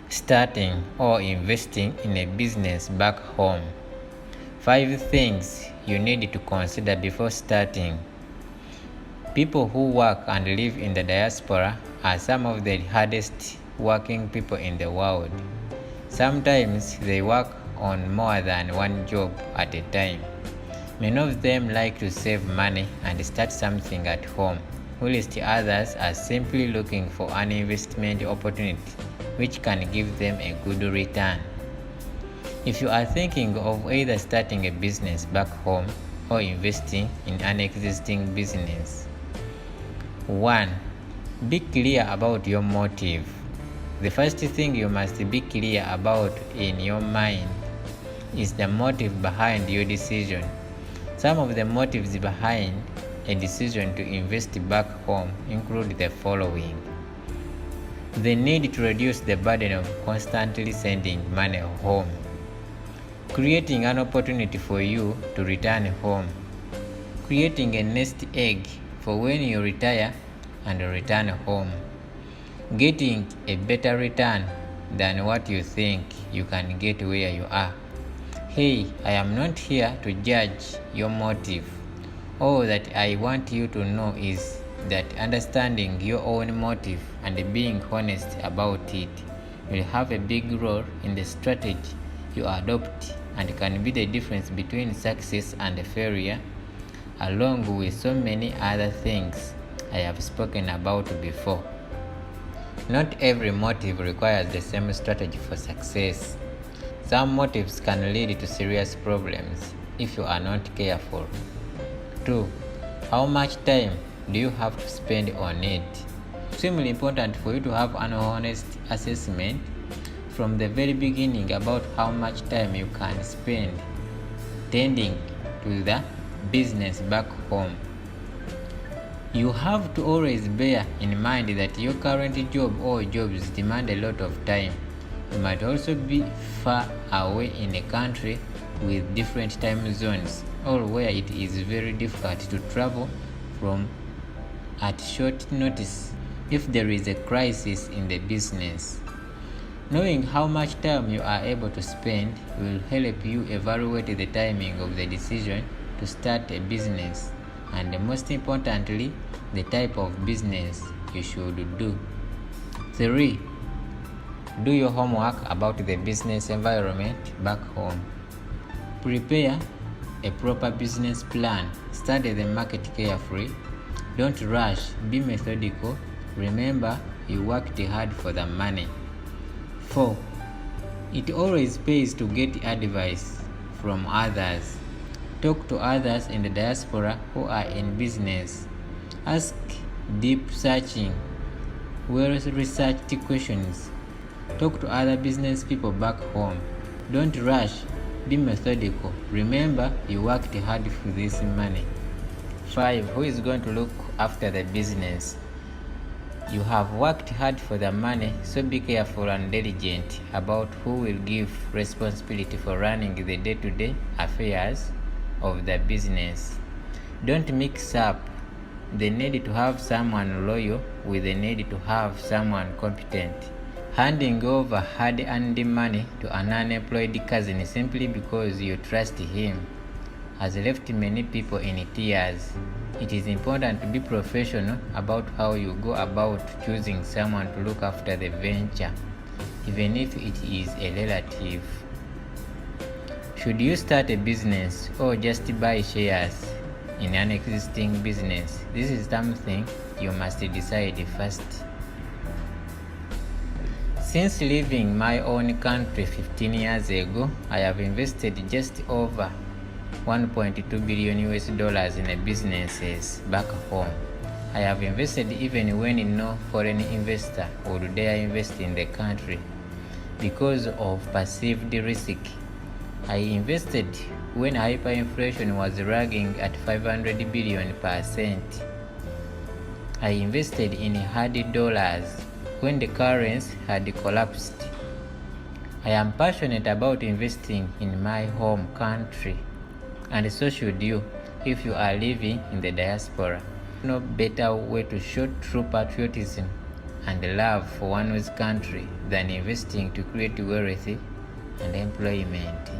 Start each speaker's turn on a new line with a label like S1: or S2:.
S1: Starting or investing in a business back home. 5 things you need to consider before starting. People who work and live in the diaspora are some of the hardest working people in the world. Sometimes they work on more than one job at a time. Many of them like to save money and start something at home, whilst others are simply looking for an investment opportunity which can give them a good return. If you are thinking of either starting a business back home or investing in an existing business, 1. Be clear about your motive. The first thing you must be clear about in your mind is the motive behind your decision. Some of the motives behind a decision to invest back home include the following. The need to reduce the burden of constantly sending money home, creating an opportunity for you to return home, creating a nest egg for when you retire and return home, getting a better return than what you think you can get where you are. Hey, I am not here to judge your motive. All that I want you to know is that understanding your own motive and being honest about it will have a big role in the strategy you adopt and can be the difference between success and failure, along with so many other things I have spoken about before. Not every motive requires the same strategy for success. Some motives can lead to serious problems if you are not careful. 2. How much time do you have to spend on it? It's extremely important for you to have an honest assessment from the very beginning about how much time you can spend tending to the business back home. You have to always bear in mind that your current job or jobs demand a lot of time. You might also be far away in a country with different time zones, or where it is very difficult to travel from at short notice if there is a crisis in the business. Knowing how much time you are able to spend will help you evaluate the timing of the decision to start a business, and most importantly, the type of business you should do. 3. Do your homework about the business environment back home. Prepare a proper business plan. Study the market carefully. Don't rush. Be methodical. Remember, you worked hard for the money. 4. It always pays to get advice from others. Talk to others in the diaspora who are in business. Ask deep searching, well-researched questions. Talk to other business people back home. Don't rush. Be methodical. Remember, you worked hard for this money. 5. Who is going to look after the business? You have worked hard for the money, so be careful and diligent about who will give responsibility for running the day-to-day affairs of the business. Don't mix up the need to have someone loyal with the need to have someone competent. Handing over hard-earned money to an unemployed cousin simply because you trust him has left many people in tears. It is important to be professional about how you go about choosing someone to look after the venture, even if it is a relative. Should you start a business or just buy shares in an existing business? This is something you must decide first. Since leaving my own country 15 years ago, I have invested just over $1.2 billion in businesses back home. I have invested even when no foreign investor would dare invest in the country because of perceived risk. I invested when hyperinflation was lagging at 500 billion%. I invested in hard dollars when the currency had collapsed. I am passionate about investing in my home country, and so should you if you are living in the diaspora. No better way to show true patriotism and love for one's country than investing to create wealth and employment.